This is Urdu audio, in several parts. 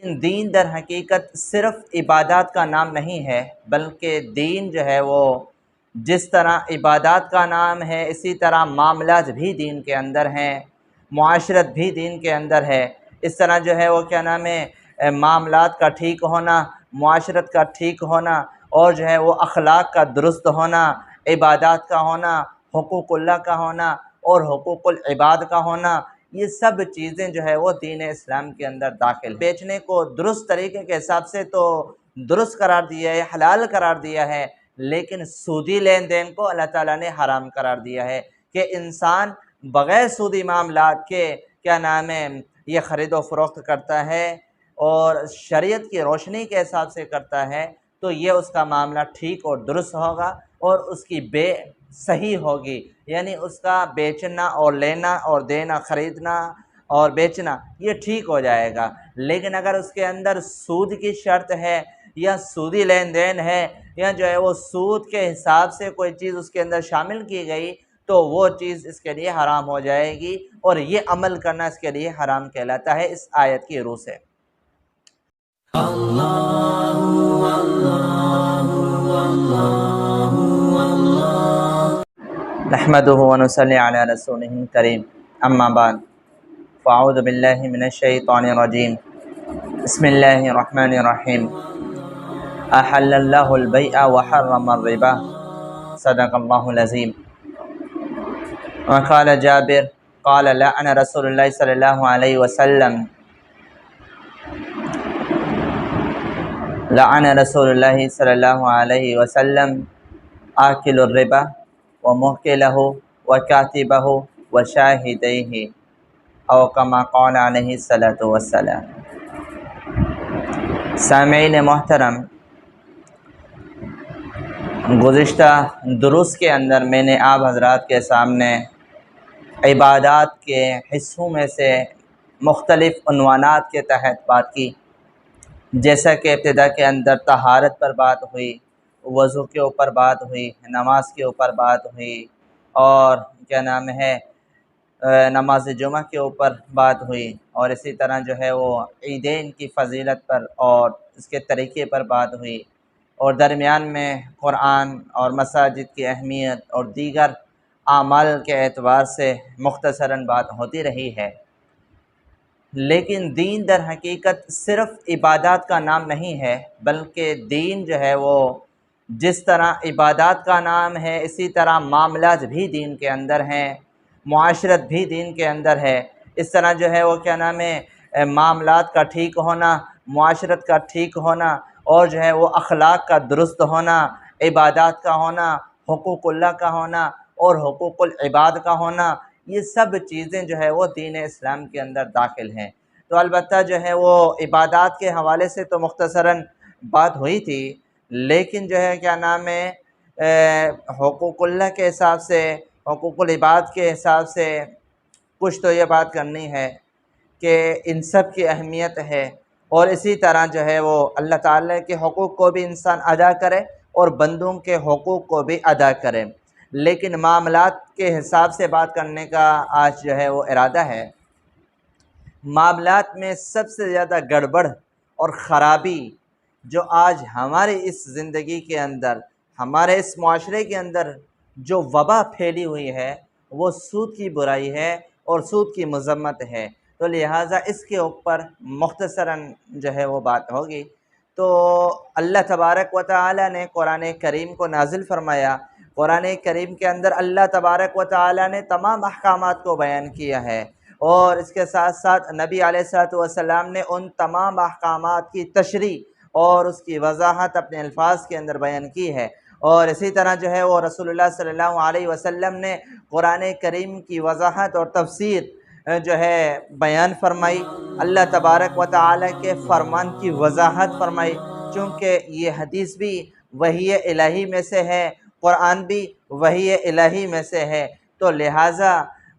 دین در حقیقت صرف عبادات کا نام نہیں ہے، بلکہ دین جو ہے وہ جس طرح عبادات کا نام ہے اسی طرح معاملات بھی دین کے اندر ہیں، معاشرت بھی دین کے اندر ہے۔ اس طرح جو ہے وہ کیا نام ہے معاملات کا ٹھیک ہونا، معاشرت کا ٹھیک ہونا اور جو ہے وہ اخلاق کا درست ہونا، عبادات کا ہونا، حقوق اللہ کا ہونا اور حقوق العباد کا ہونا، یہ سب چیزیں جو ہے وہ دین اسلام کے اندر داخل ہیں۔ بیچنے کو درست طریقے کے حساب سے تو درست قرار دیا ہے، حلال قرار دیا ہے، لیکن سودی لین دین کو اللہ تعالیٰ نے حرام قرار دیا ہے کہ انسان بغیر سودی معاملات کے کیا نام ہے یہ خرید و فروخت کرتا ہے اور شریعت کی روشنی کے حساب سے کرتا ہے تو یہ اس کا معاملہ ٹھیک اور درست ہوگا اور اس کی بے صحیح ہوگی، یعنی اس کا بیچنا اور لینا اور دینا، خریدنا اور بیچنا یہ ٹھیک ہو جائے گا۔ لیکن اگر اس کے اندر سود کی شرط ہے یا سودی لین دین ہے یا جو ہے وہ سود کے حساب سے کوئی چیز اس کے اندر شامل کی گئی تو وہ چیز اس کے لیے حرام ہو جائے گی اور یہ عمل کرنا اس کے لیے حرام کہلاتا ہے اس آیت کی روح سے۔ نحمدہ ونصلی علی رسولہ الکریم، اما بعد فاعوذ باللہ من الشیطان الرجیم، بسم اللہ الرحمن الرحیم۔ احل اللہ البیع وحرم الربا، صدق اللہ العظیم۔ وقال جابر قال لعن رسول اللہ صلی اللہ علیہ وسلم لعن رسول اللہ صلی اللہ علیہ وسلم آکل الربا وموکلہ وکاتبہ وشاہدیہ او کما قال علیہ الصلاۃ والسلام۔ سامعین محترم، گزشتہ دروس کے اندر میں نے آپ حضرات کے سامنے عبادات کے حصوں میں سے مختلف عنوانات کے تحت بات کی، جیسا کہ ابتدا کے اندر طہارت پر بات ہوئی، وضو کے اوپر بات ہوئی، نماز کے اوپر بات ہوئی اور کیا نام ہے نماز جمعہ کے اوپر بات ہوئی اور اسی طرح جو ہے وہ عیدین کی فضیلت پر اور اس کے طریقے پر بات ہوئی اور درمیان میں قرآن اور مساجد کی اہمیت اور دیگر اعمال کے اعتبار سے مختصراً بات ہوتی رہی ہے۔ لیکن دین در حقیقت صرف عبادات کا نام نہیں ہے، بلکہ دین جو ہے وہ جس طرح عبادات کا نام ہے اسی طرح معاملات بھی دین کے اندر ہیں، معاشرت بھی دین کے اندر ہے۔ اس طرح جو ہے وہ کیا نام ہے معاملات کا ٹھیک ہونا، معاشرت کا ٹھیک ہونا اور جو ہے وہ اخلاق کا درست ہونا، عبادات کا ہونا، حقوق اللہ کا ہونا اور حقوق العباد کا ہونا، یہ سب چیزیں جو ہے وہ دین اسلام کے اندر داخل ہیں۔ تو البتہ جو ہے وہ عبادات کے حوالے سے تو مختصراً بات ہوئی تھی، لیکن جو ہے کیا نام ہے حقوق اللہ کے حساب سے، حقوق العباد کے حساب سے کچھ تو یہ بات کرنی ہے کہ ان سب کی اہمیت ہے اور اسی طرح جو ہے وہ اللہ تعالیٰ کے حقوق کو بھی انسان ادا کرے اور بندوں کے حقوق کو بھی ادا کرے۔ لیکن معاملات کے حساب سے بات کرنے کا آج جو ہے وہ ارادہ ہے۔ معاملات میں سب سے زیادہ گڑبڑ اور خرابی جو آج ہماری اس زندگی کے اندر، ہمارے اس معاشرے کے اندر جو وبا پھیلی ہوئی ہے وہ سود کی برائی ہے اور سود کی مذمت ہے، تو لہٰذا اس کے اوپر مختصراً جو ہے وہ بات ہوگی۔ تو اللہ تبارک و تعالی نے قرآن کریم کو نازل فرمایا، قرآن کریم کے اندر اللہ تبارک و تعالی نے تمام احکامات کو بیان کیا ہے اور اس کے ساتھ ساتھ نبی علیہ الصلوۃ والسلام نے ان تمام احکامات کی تشریح اور اس کی وضاحت اپنے الفاظ کے اندر بیان کی ہے اور اسی طرح جو ہے وہ رسول اللہ صلی اللہ علیہ وسلم نے قرآن کریم کی وضاحت اور تفسیر جو ہے بیان فرمائی، اللہ تبارک و تعالی کے فرمان کی وضاحت فرمائی، چونکہ یہ حدیث بھی وحی الہی میں سے ہے، قرآن بھی وحی الہی میں سے ہے، تو لہٰذا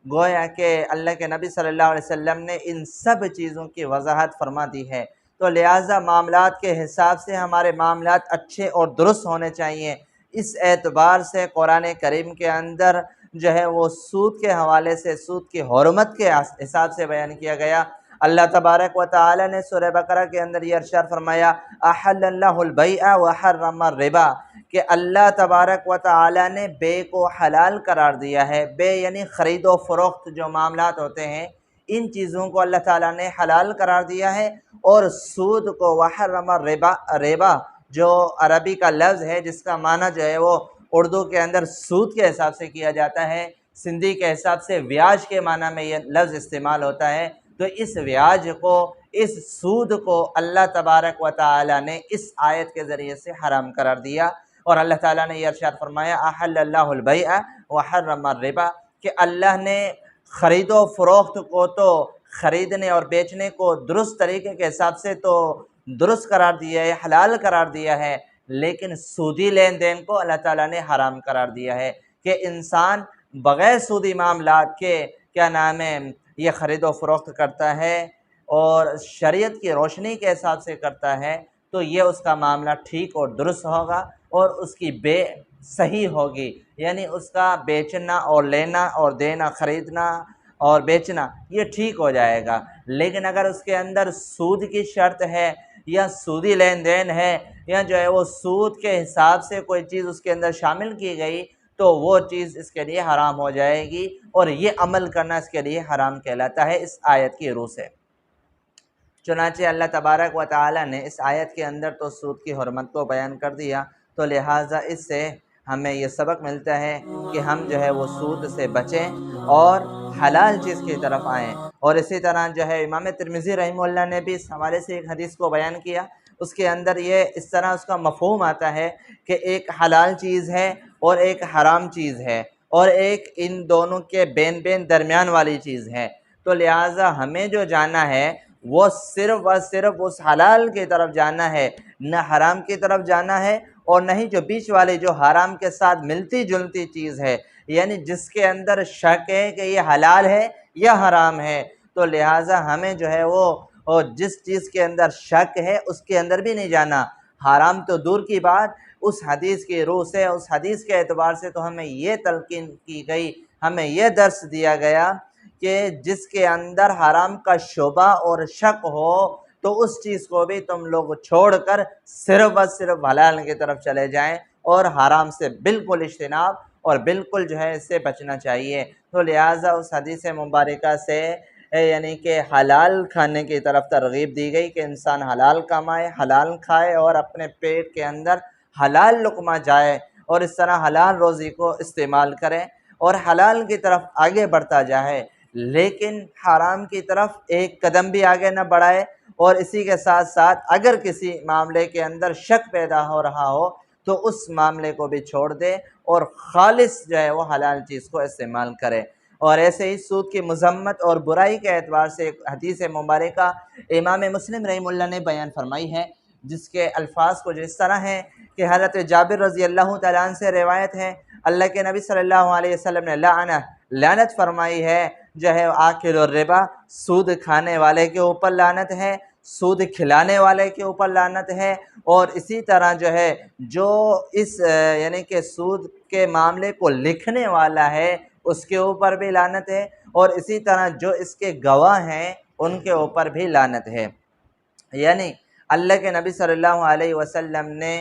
گویا کہ اللہ کے نبی صلی اللہ علیہ وسلم نے ان سب چیزوں کی وضاحت فرما دی ہے، تو لہٰذا معاملات کے حساب سے ہمارے معاملات اچھے اور درست ہونے چاہیے۔ اس اعتبار سے قرآن کریم کے اندر جو ہے وہ سود کے حوالے سے سود کی حرمت کے حساب سے بیان کیا گیا۔ اللہ تبارک و تعالی نے سورہ بقرہ کے اندر یہ ارشاد فرمایا احل اللہ البیع وحرم الربا، کہ اللہ تبارک و تعالی نے بے کو حلال قرار دیا ہے۔ بے یعنی خرید و فروخت جو معاملات ہوتے ہیں ان چیزوں کو اللہ تعالیٰ نے حلال قرار دیا ہے، اور سود کو وحرم الربا، ربا جو عربی کا لفظ ہے جس کا معنی جو ہے وہ اردو کے اندر سود کے حساب سے کیا جاتا ہے، سندھی کے حساب سے بیاج کے معنی میں یہ لفظ استعمال ہوتا ہے، تو اس بیاج کو، اس سود کو اللہ تبارک و تعالی نے اس آیت کے ذریعے سے حرام قرار دیا۔ اور اللہ تعالیٰ نے یہ ارشاد فرمایا احل اللہ البیع وحرم الربا، کہ اللہ نے خرید و فروخت کو تو خریدنے اور بیچنے کو درست طریقے کے حساب سے تو درست قرار دیا ہے، حلال قرار دیا ہے، لیکن سودی لین دین کو اللہ تعالیٰ نے حرام قرار دیا ہے، کہ انسان بغیر سودی معاملات کے کیا نام ہے یہ خرید و فروخت کرتا ہے اور شریعت کی روشنی کے حساب سے کرتا ہے، تو یہ اس کا معاملہ ٹھیک اور درست ہوگا اور اس کی بے صحیح ہوگی، یعنی اس کا بیچنا اور لینا اور دینا، خریدنا اور بیچنا یہ ٹھیک ہو جائے گا۔ لیکن اگر اس کے اندر سود کی شرط ہے یا سودی لین دین ہے یا جو ہے وہ سود کے حساب سے کوئی چیز اس کے اندر شامل کی گئی، تو وہ چیز اس کے لیے حرام ہو جائے گی، اور یہ عمل کرنا اس کے لیے حرام کہلاتا ہے اس آیت کی روح سے۔ چنانچہ اللہ تبارک و تعالی نے اس آیت کے اندر تو سود کی حرمت کو بیان کر دیا، تو لہٰذا اس سے ہمیں یہ سبق ملتا ہے کہ ہم جو ہے وہ سود سے بچیں اور حلال چیز کی طرف آئیں۔ اور اسی طرح جو ہے امام ترمذی رحمہ اللہ نے بھی اس حوالے سے ایک حدیث کو بیان کیا، اس کے اندر یہ اس طرح اس کا مفہوم آتا ہے کہ ایک حلال چیز ہے اور ایک حرام چیز ہے، اور ایک ان دونوں کے بین بین درمیان والی چیز ہے، تو لہٰذا ہمیں جو جانا ہے وہ صرف و صرف اس حلال کی طرف جانا ہے، نہ حرام کی طرف جانا ہے، اور نہیں جو بیچ والے جو حرام کے ساتھ ملتی جلتی چیز ہے، یعنی جس کے اندر شک ہے کہ یہ حلال ہے یا حرام ہے، تو لہٰذا ہمیں جو ہے وہ اور جس چیز کے اندر شک ہے اس کے اندر بھی نہیں جانا۔ حرام تو دور کی بات، اس حدیث کی روح سے، اس حدیث کے اعتبار سے تو ہمیں یہ تلقین کی گئی، ہمیں یہ درس دیا گیا کہ جس کے اندر حرام کا شبہ اور شک ہو تو اس چیز کو بھی تم لوگ چھوڑ کر صرف و صرف حلال کی طرف چلے جائیں، اور حرام سے بالکل اجتناب اور بالکل جو ہے اس سے بچنا چاہیے۔ تو لہٰذا اس حدیث مبارکہ سے یعنی کہ حلال کھانے کی طرف ترغیب دی گئی کہ انسان حلال کمائے، حلال کھائے اور اپنے پیٹ کے اندر حلال لقمہ جائے، اور اس طرح حلال روزی کو استعمال کرے اور حلال کی طرف آگے بڑھتا جائے، لیکن حرام کی طرف ایک قدم بھی آگے نہ بڑھائے، اور اسی کے ساتھ ساتھ اگر کسی معاملے کے اندر شک پیدا ہو رہا ہو تو اس معاملے کو بھی چھوڑ دے اور خالص جو ہے وہ حلال چیز کو استعمال کرے۔ اور ایسے ہی سود کی مذمت اور برائی کے اعتبار سے ایک حدیث مبارکہ امام مسلم رحمہ اللہ نے بیان فرمائی ہے، جس کے الفاظ کو جس طرح ہیں کہ حضرت جابر رضی اللہ تعالیٰ عنہ سے روایت ہے، اللہ کے نبی صلی اللہ علیہ وسلم نے لعنت فرمائی ہے جو ہے آکل الربا، سود کھانے والے کے اوپر لعنت ہے، سود کھلانے والے کے اوپر لعنت ہے، اور اسی طرح جو ہے جو اس یعنی کہ سود کے معاملے کو لکھنے والا ہے اس کے اوپر بھی لعنت ہے، اور اسی طرح جو اس کے گواہ ہیں ان کے اوپر بھی لعنت ہے۔ یعنی اللہ کے نبی صلی اللہ علیہ وسلم نے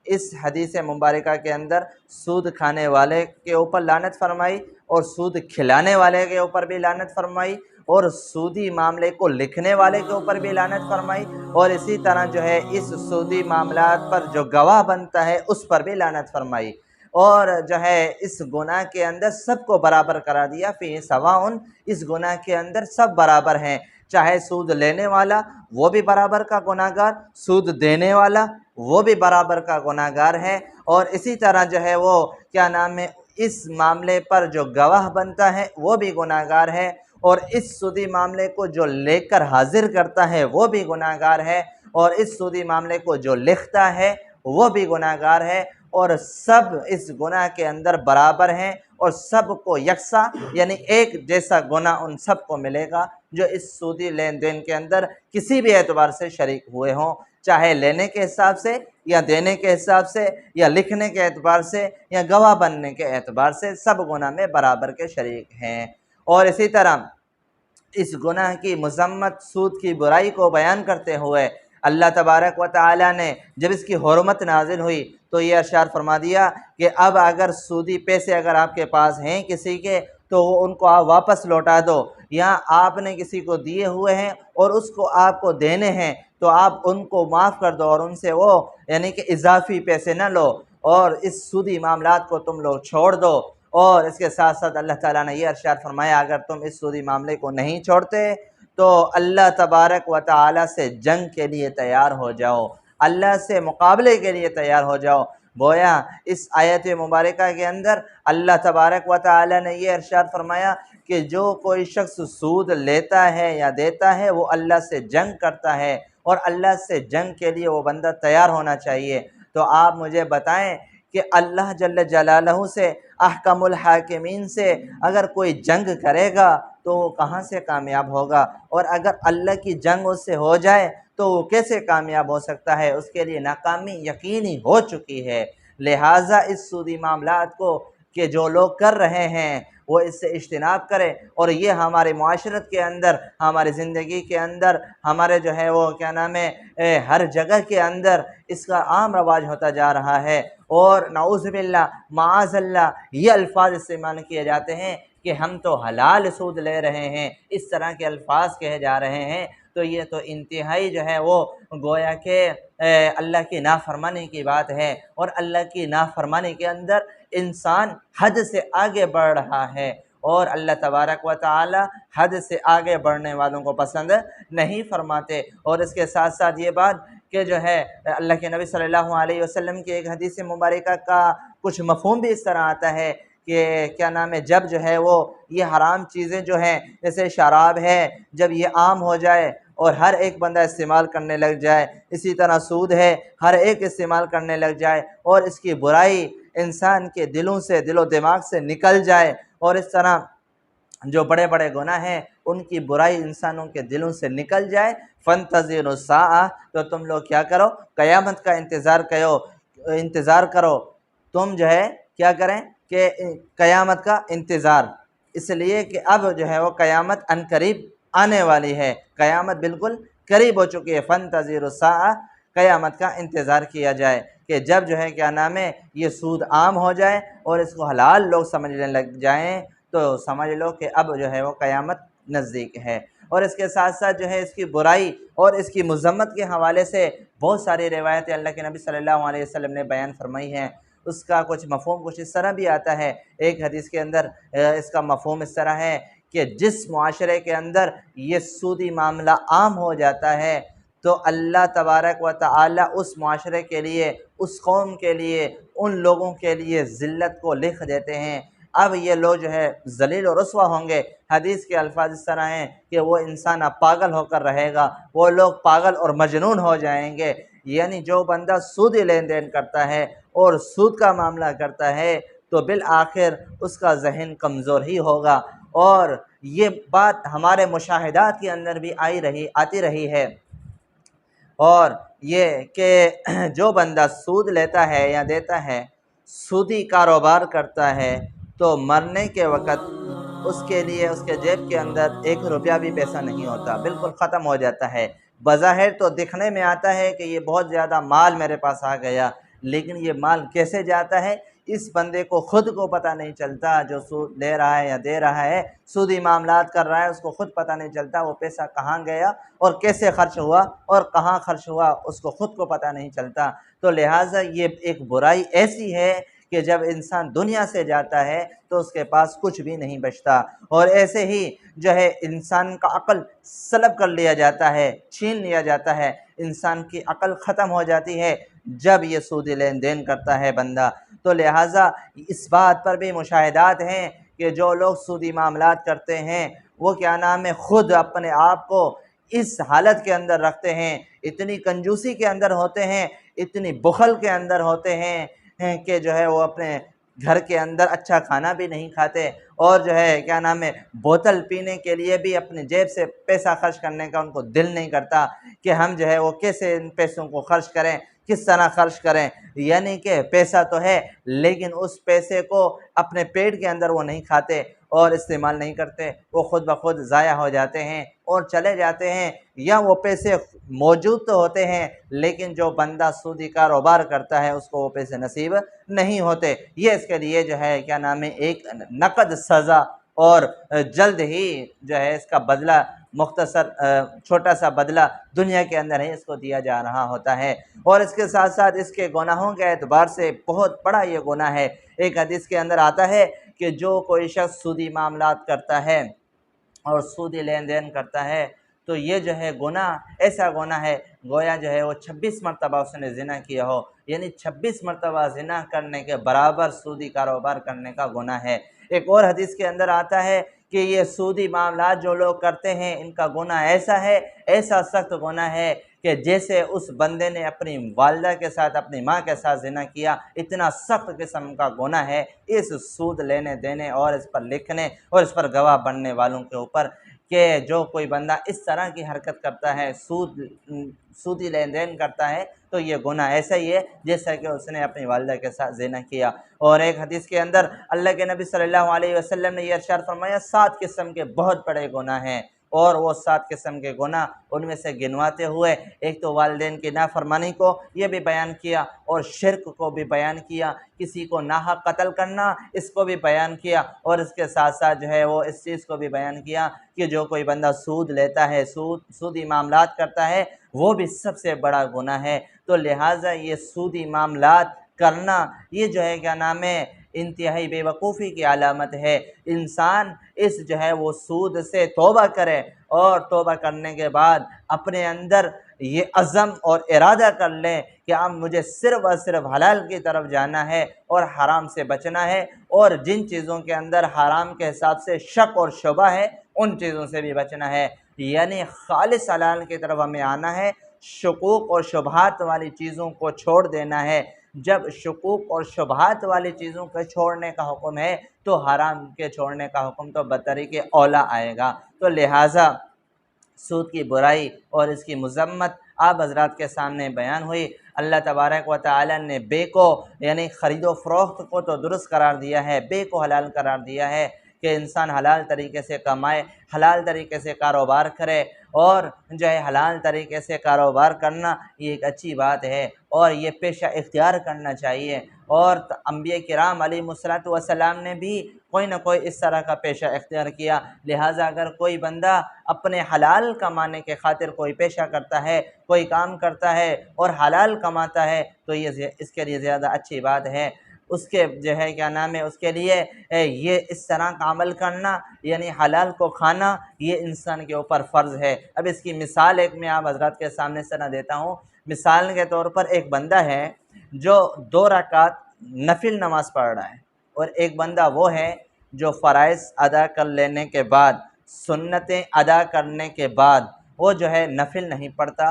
اس حدیث مبارکہ کے اندر سود کھانے والے کے اوپر لعنت فرمائی، اور سود کھلانے والے کے اوپر بھی لعنت فرمائی، اور سودی معاملے کو لکھنے والے کے اوپر بھی لعنت فرمائی، اور اسی طرح جو ہے اس سودی معاملات پر جو گواہ بنتا ہے اس پر بھی لعنت فرمائی، اور جو ہے اس گناہ کے اندر سب کو برابر کرا دیا، فی سواء، اس گناہ کے اندر سب برابر ہیں، چاہے سود لینے والا وہ بھی برابر کا گناہ گار، سود دینے والا وہ بھی برابر کا گناہ گار ہے، اور اسی طرح جو ہے وہ کیا نام ہے اس معاملے پر جو گواہ بنتا ہے وہ بھی گناہ گار ہے، اور اس سودی معاملے کو جو لے کر حاضر کرتا ہے وہ بھی گناہ گار ہے، اور اس سودی معاملے کو جو لکھتا ہے وہ بھی گناہ گار ہے، اور سب اس گناہ کے اندر برابر ہیں، اور سب کو یکساں یعنی ایک جیسا گناہ ان سب کو ملے گا جو اس سودی لین دین کے اندر کسی بھی اعتبار سے شریک ہوئے ہوں، چاہے لینے کے حساب سے یا دینے کے حساب سے یا لکھنے کے اعتبار سے یا گواہ بننے کے اعتبار سے، سب گناہ میں برابر کے شریک ہیں۔ اور اسی طرح اس گناہ کی مذمت، سود کی برائی کو بیان کرتے ہوئے اللہ تبارک و تعالی نے جب اس کی حرمت نازل ہوئی تو یہ ارشاد فرما دیا کہ اب اگر سودی پیسے اگر آپ کے پاس ہیں کسی کے تو وہ ان کو آپ واپس لوٹا دو، یا آپ نے کسی کو دیے ہوئے ہیں اور اس کو آپ کو دینے ہیں تو آپ ان کو معاف کر دو اور ان سے وہ یعنی کہ اضافی پیسے نہ لو، اور اس سودی معاملات کو تم لوگ چھوڑ دو۔ اور اس کے ساتھ ساتھ اللہ تعالیٰ نے یہ ارشاد فرمایا اگر تم اس سودی معاملے کو نہیں چھوڑتے تو اللہ تبارک و تعالیٰ سے جنگ کے لیے تیار ہو جاؤ، اللہ سے مقابلے کے لیے تیار ہو جاؤ۔ گویا اس آیت مبارکہ کے اندر اللہ تبارک و تعالیٰ نے یہ ارشاد فرمایا کہ جو کوئی شخص سود لیتا ہے یا دیتا ہے وہ اللہ سے جنگ کرتا ہے، اور اللہ سے جنگ کے لیے وہ بندہ تیار ہونا چاہیے۔ تو آپ مجھے بتائیں کہ اللہ جل جلالہ سے، احکم الحاکمین سے اگر کوئی جنگ کرے گا تو وہ کہاں سے کامیاب ہوگا؟ اور اگر اللہ کی جنگ اس سے ہو جائے تو وہ کیسے کامیاب ہو سکتا ہے؟ اس کے لیے ناکامی یقینی ہو چکی ہے۔ لہٰذا اس سودی معاملات کو کہ جو لوگ کر رہے ہیں وہ اس سے اجتناب کرے، اور یہ ہمارے معاشرت کے اندر، ہماری زندگی کے اندر، ہمارے جو ہے وہ کیا نام ہے ہر جگہ کے اندر اس کا عام رواج ہوتا جا رہا ہے۔ اور نعوذ باللہ معاذ اللہ یہ الفاظ استعمال کیے جاتے ہیں کہ ہم تو حلال سود لے رہے ہیں، اس طرح کے الفاظ کہے جا رہے ہیں، تو یہ تو انتہائی جو ہے وہ گویا کہ اللہ کی نافرمانی کی بات ہے، اور اللہ کی نافرمانی کے اندر انسان حد سے آگے بڑھ رہا ہے، اور اللہ تبارک و تعالی حد سے آگے بڑھنے والوں کو پسند نہیں فرماتے۔ اور اس کے ساتھ ساتھ یہ بات کہ جو ہے اللہ کے نبی صلی اللہ علیہ وسلم کی ایک حدیث مبارکہ کا کچھ مفہوم بھی اس طرح آتا ہے کہ کیا نام ہے جب جو ہے وہ یہ حرام چیزیں جو ہیں جیسے شراب ہے جب یہ عام ہو جائے اور ہر ایک بندہ استعمال کرنے لگ جائے، اسی طرح سود ہے ہر ایک استعمال کرنے لگ جائے، اور اس کی برائی انسان کے دلوں سے، دل و دماغ سے نکل جائے، اور اس طرح جو بڑے بڑے گناہ ہیں ان کی برائی انسانوں کے دلوں سے نکل جائے، فانتظروا الساعۃ، تو تم لوگ کیا کرو؟ قیامت کا انتظار کرو۔ تم جو ہے کیا کریں کہ قیامت کا انتظار، اس لیے کہ اب جو ہے وہ قیامت عن قریب آنے والی ہے، قیامت بالکل قریب ہو چکی ہے۔ فانتظروا الساعۃ، قیامت کا انتظار کیا جائے کہ جب جو ہے کیا نام ہے یہ سود عام ہو جائے اور اس کو حلال لوگ سمجھنے لگ جائیں تو سمجھ لو کہ اب جو ہے وہ قیامت نزدیک ہے۔ اور اس کے ساتھ ساتھ جو ہے اس کی برائی اور اس کی مذمت کے حوالے سے بہت ساری روایتیں اللہ کے نبی صلی اللہ علیہ وسلم نے بیان فرمائی ہیں۔ اس کا کچھ مفہوم کچھ اس طرح بھی آتا ہے، ایک حدیث کے اندر اس کا مفہوم اس طرح ہے کہ جس معاشرے کے اندر یہ سودی معاملہ عام ہو جاتا ہے تو اللہ تبارک و تعالی اس معاشرے کے لیے، اس قوم کے لیے، ان لوگوں کے لیے ذلت کو لکھ دیتے ہیں۔ اب یہ لوگ جو ہے ذلیل و رسوا ہوں گے۔ حدیث کے الفاظ اس طرح ہیں کہ وہ انسان اب پاگل ہو کر رہے گا، وہ لوگ پاگل اور مجنون ہو جائیں گے۔ یعنی جو بندہ سودی لین دین کرتا ہے اور سود کا معاملہ کرتا ہے تو بالآخر اس کا ذہن کمزور ہی ہوگا، اور یہ بات ہمارے مشاہدات کے اندر بھی آتی رہی ہے۔ اور یہ کہ جو بندہ سود لیتا ہے یا دیتا ہے، سودی کاروبار کرتا ہے، تو مرنے کے وقت اس کے لیے اس کے جیب کے اندر 1 روپیہ بھی پیسہ نہیں ہوتا، بالکل ختم ہو جاتا ہے۔ بظاہر تو دکھنے میں آتا ہے کہ یہ بہت زیادہ مال میرے پاس آ گیا، لیکن یہ مال کیسے جاتا ہے اس بندے کو خود کو پتہ نہیں چلتا۔ جو سود لے رہا ہے یا دے رہا ہے، سودی معاملات کر رہا ہے، اس کو خود پتہ نہیں چلتا وہ پیسہ کہاں گیا اور کیسے خرچ ہوا اور کہاں خرچ ہوا، اس کو خود کو پتہ نہیں چلتا۔ تو لہٰذا یہ ایک برائی ایسی ہے کہ جب انسان دنیا سے جاتا ہے تو اس کے پاس کچھ بھی نہیں بچتا، اور ایسے ہی جو ہے انسان کا عقل سلب کر لیا جاتا ہے، چھین لیا جاتا ہے، انسان کی عقل ختم ہو جاتی ہے جب یہ سودی لین دین کرتا ہے بندہ۔ تو لہٰذا اس بات پر بھی مشاہدات ہیں کہ جو لوگ سودی معاملات کرتے ہیں وہ کیا نام ہے خود اپنے آپ کو اس حالت کے اندر رکھتے ہیں، اتنی کنجوسی کے اندر ہوتے ہیں، اتنی بخل کے اندر ہوتے ہیں کہ جو ہے وہ اپنے گھر کے اندر اچھا کھانا بھی نہیں کھاتے، اور جو ہے کیا نام ہے بوتل پینے کے لیے بھی اپنے جیب سے پیسہ خرچ کرنے کا ان کو دل نہیں کرتا کہ ہم جو ہے وہ کیسے ان پیسوں کو خرچ کریں، کس طرح خرچ کریں۔ یعنی کہ پیسہ تو ہے لیکن اس پیسے کو اپنے پیٹ کے اندر وہ نہیں کھاتے، اور استعمال نہیں کرتے، وہ خود بخود ضائع ہو جاتے ہیں اور چلے جاتے ہیں، یا وہ پیسے موجود تو ہوتے ہیں لیکن جو بندہ سودی کاروبار کرتا ہے اس کو وہ پیسے نصیب نہیں ہوتے۔ یہ اس کے لیے جو ہے کیا نام ہے ایک نقد سزا، اور جلد ہی جو ہے اس کا بدلہ، مختصر چھوٹا سا بدلہ دنیا کے اندر ہی اس کو دیا جا رہا ہوتا ہے۔ اور اس کے ساتھ ساتھ اس کے گناہوں کے اعتبار سے بہت بڑا یہ گناہ ہے۔ ایک حدیث کے اندر آتا ہے کہ جو کوئی شخص سودی معاملات کرتا ہے اور سودی لین دین کرتا ہے تو یہ جو ہے گناہ ایسا گناہ ہے گویا جو ہے وہ 26 مرتبہ اس نے زنا کیا ہو، یعنی 26 مرتبہ زنا کرنے کے برابر سودی کاروبار کرنے کا گناہ ہے۔ ایک اور حدیث کے اندر آتا ہے کہ یہ سودی معاملات جو لوگ کرتے ہیں ان کا گناہ ایسا ہے، ایسا سخت گناہ ہے کہ جیسے اس بندے نے اپنی والدہ کے ساتھ، اپنی ماں کے ساتھ زنا کیا، اتنا سخت قسم کا گناہ ہے اس سود لینے دینے اور اس پر لکھنے اور اس پر گواہ بننے والوں کے اوپر، کہ جو کوئی بندہ اس طرح کی حرکت کرتا ہے، سودی لین دین کرتا ہے، تو یہ گناہ ایسا ہی ہے جیسا کہ اس نے اپنی والدہ کے ساتھ زنا کیا۔ اور ایک حدیث کے اندر اللہ کے نبی صلی اللہ علیہ وسلم نے یہ ارشاد فرمایا 7 قسم کے بہت بڑے گناہ ہیں، اور وہ 7 قسم کے گناہ ان میں سے گنواتے ہوئے ایک تو والدین کی نافرمانی کو یہ بھی بیان کیا، اور شرک کو بھی بیان کیا، کسی کو ناحق قتل کرنا اس کو بھی بیان کیا، اور اس کے ساتھ ساتھ جو ہے وہ اس چیز کو بھی بیان کیا کہ جو کوئی بندہ سود لیتا ہے، سودی معاملات کرتا ہے، وہ بھی سب سے بڑا گناہ ہے۔ تو لہٰذا یہ سودی معاملات کرنا یہ جو ہے کیا نام ہے انتہائی بے وقوفی کی علامت ہے۔ انسان اس جو ہے وہ سود سے توبہ کرے، اور توبہ کرنے کے بعد اپنے اندر یہ عزم اور ارادہ کر لے کہ اب مجھے صرف اور صرف حلال کی طرف جانا ہے اور حرام سے بچنا ہے، اور جن چیزوں کے اندر حرام کے حساب سے شک اور شبہ ہے ان چیزوں سے بھی بچنا ہے، یعنی خالص حلال کی طرف ہمیں آنا ہے، شکوک اور شبہات والی چیزوں کو چھوڑ دینا ہے۔ جب شکوک اور شبہات والی چیزوں کے چھوڑنے کا حکم ہے تو حرام کے چھوڑنے کا حکم تو بطریق اولا آئے گا۔ تو لہٰذا سود کی برائی اور اس کی مذمت آپ حضرات کے سامنے بیان ہوئی۔ اللہ تبارک و تعالی نے بے کو یعنی خرید و فروخت کو تو درست قرار دیا ہے، بے کو حلال قرار دیا ہے کہ انسان حلال طریقے سے کمائے، حلال طریقے سے کاروبار کرے، اور جو ہے حلال طریقے سے کاروبار کرنا یہ ایک اچھی بات ہے، اور یہ پیشہ اختیار کرنا چاہیے۔ اور انبیاء کرام علیہ الصلوۃ والسلام نے بھی کوئی نہ کوئی اس طرح کا پیشہ اختیار کیا۔ لہٰذا اگر کوئی بندہ اپنے حلال کمانے کے خاطر کوئی پیشہ کرتا ہے، کوئی کام کرتا ہے اور حلال کماتا ہے تو یہ اس کے لیے زیادہ اچھی بات ہے۔ اس کے جو ہے کیا نام ہے اس کے لیے یہ اس طرح کا عمل کرنا یعنی حلال کو کھانا یہ انسان کے اوپر فرض ہے۔ اب اس کی مثال ایک میں آپ حضرات کے سامنے سنا دیتا ہوں۔ مثال کے طور پر ایک بندہ ہے جو 2 رکعت نفل نماز پڑھ رہا ہے، اور ایک بندہ وہ ہے جو فرائض ادا کر لینے کے بعد، سنتیں ادا کرنے کے بعد وہ جو ہے نفل نہیں پڑھتا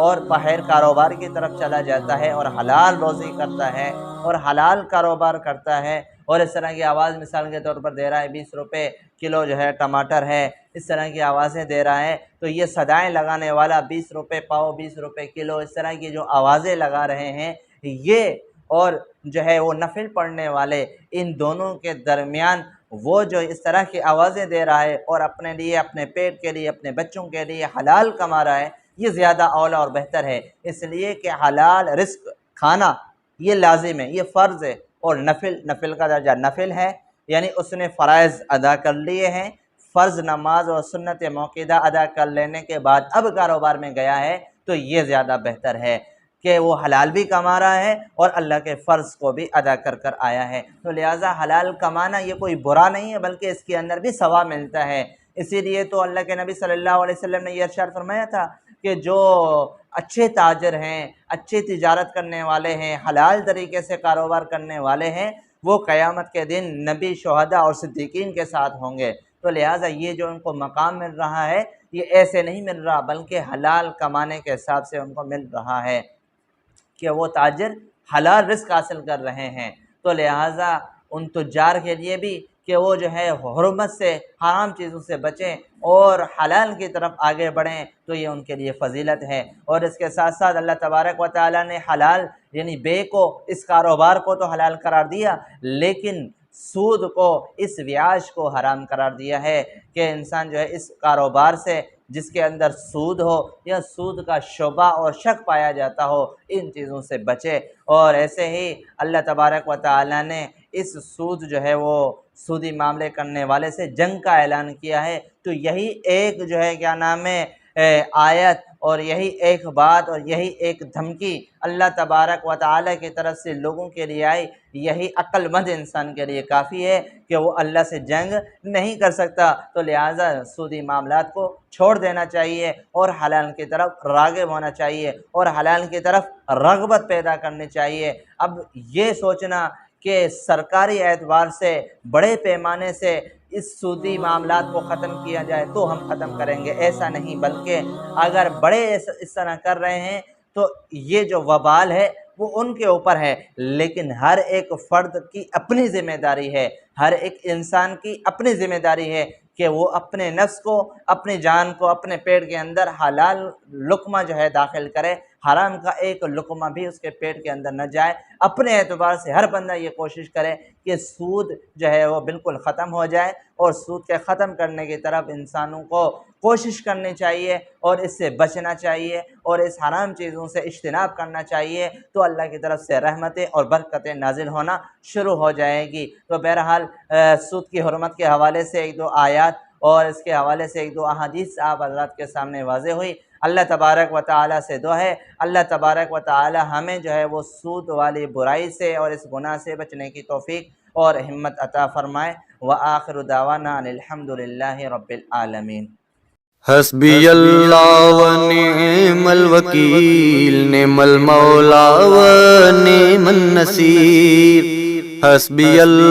اور باہر کاروبار کی طرف چلا جاتا ہے اور حلال روزی کرتا ہے اور حلال کاروبار کرتا ہے، اور اس طرح کی آواز مثال کے طور پر دے رہا ہے 20 روپے کلو جو ہے ٹماٹر ہے، اس طرح کی آوازیں دے رہا ہے، تو یہ صدائیں لگانے والا 20 روپے پاؤ، 20 روپے کلو، اس طرح کی جو آوازیں لگا رہے ہیں یہ، اور جو ہے وہ نفل پڑھنے والے، ان دونوں کے درمیان وہ جو اس طرح کی آوازیں دے رہا ہے اور اپنے لیے، اپنے پیٹ کے لیے، اپنے بچوں کے لیے حلال کما رہا ہے، یہ زیادہ اولا اور بہتر ہے، اس لیے کہ حلال رزق کھانا یہ لازم ہے، یہ فرض ہے، اور نفل کا درجہ نفل ہے، یعنی اس نے فرائض ادا کر لیے ہیں، فرض نماز اور سنت موقدہ ادا کر لینے کے بعد اب کاروبار میں گیا ہے تو یہ زیادہ بہتر ہے کہ وہ حلال بھی کما رہا ہے اور اللہ کے فرض کو بھی ادا کر آیا ہے۔ تو لہٰذا حلال کمانا یہ کوئی برا نہیں ہے بلکہ اس کے اندر بھی ثواب ملتا ہے۔ اسی لیے تو اللہ کے نبی صلی اللہ علیہ وسلم نے یہ ارشاد فرمایا تھا کہ جو اچھے تاجر ہیں، اچھی تجارت کرنے والے ہیں، حلال طریقے سے کاروبار کرنے والے ہیں، وہ قیامت کے دن نبی، شہداء اور صدیقین کے ساتھ ہوں گے۔ تو لہٰذا یہ جو ان کو مقام مل رہا ہے یہ ایسے نہیں مل رہا بلکہ حلال کمانے کے حساب سے ان کو مل رہا ہے کہ وہ تاجر حلال رزق حاصل کر رہے ہیں۔ تو لہٰذا ان تجار کے لیے بھی کہ وہ جو ہے حرمت سے، حرام چیزوں سے بچیں اور حلال کی طرف آگے بڑھیں، تو یہ ان کے لیے فضیلت ہے۔ اور اس کے ساتھ ساتھ اللہ تبارک و تعالیٰ نے حلال یعنی بے کو، اس کاروبار کو تو حلال قرار دیا، لیکن سود کو، اس بیاج کو حرام قرار دیا ہے کہ انسان جو ہے اس کاروبار سے جس کے اندر سود ہو یا سود کا شبہ اور شک پایا جاتا ہو، ان چیزوں سے بچے۔ اور ایسے ہی اللہ تبارک و تعالی نے اس سود جو ہے وہ سودی معاملے کرنے والے سے جنگ کا اعلان کیا ہے۔ تو یہی ایک جو ہے کیا نام ہے آیت اور یہی ایک بات اور یہی ایک دھمکی اللہ تبارک و تعالی کی طرف سے لوگوں کے لیے آئی، یہی عقل مند انسان کے لیے کافی ہے کہ وہ اللہ سے جنگ نہیں کر سکتا۔ تو لہٰذا سودی معاملات کو چھوڑ دینا چاہیے اور حلال کی طرف راغب ہونا چاہیے اور حلال کی طرف رغبت پیدا کرنی چاہیے۔ اب یہ سوچنا کہ سرکاری اعتبار سے بڑے پیمانے سے اس سودی معاملات کو ختم کیا جائے تو ہم ختم کریں گے، ایسا نہیں، بلکہ اگر بڑے اس طرح کر رہے ہیں تو یہ جو وبال ہے وہ ان کے اوپر ہے، لیکن ہر ایک فرد کی اپنی ذمہ داری ہے، ہر ایک انسان کی اپنی ذمہ داری ہے کہ وہ اپنے نفس کو، اپنی جان کو، اپنے پیٹ کے اندر حلال لقمہ جو ہے داخل کرے، حرام کا ایک لقمہ بھی اس کے پیٹ کے اندر نہ جائے۔ اپنے اعتبار سے ہر بندہ یہ کوشش کرے کہ سود جو ہے وہ بالکل ختم ہو جائے، اور سود کے ختم کرنے کی طرف انسانوں کو کوشش کرنی چاہیے اور اس سے بچنا چاہیے اور اس حرام چیزوں سے اجتناب کرنا چاہیے، تو اللہ کی طرف سے رحمتیں اور برکتیں نازل ہونا شروع ہو جائے گی۔ تو بہرحال سود کی حرمت کے حوالے سے ایک دو آیات اور اس کے حوالے سے ایک دو احادیث آپ حضرات کے سامنے واضح ہوئی۔ اللہ تبارک و تعالی سے دعا ہے اللہ تبارک و تعالی ہمیں جو ہے وہ سود والی برائی سے اور اس گناہ سے بچنے کی توفیق اور ہمت عطا فرمائے۔ وآخر دعوانا ان الحمد للہ رب العالمین۔ حسبی اللہ و نعم الوکیل، نعم المولا و نعم النصیر، حسبی اللہ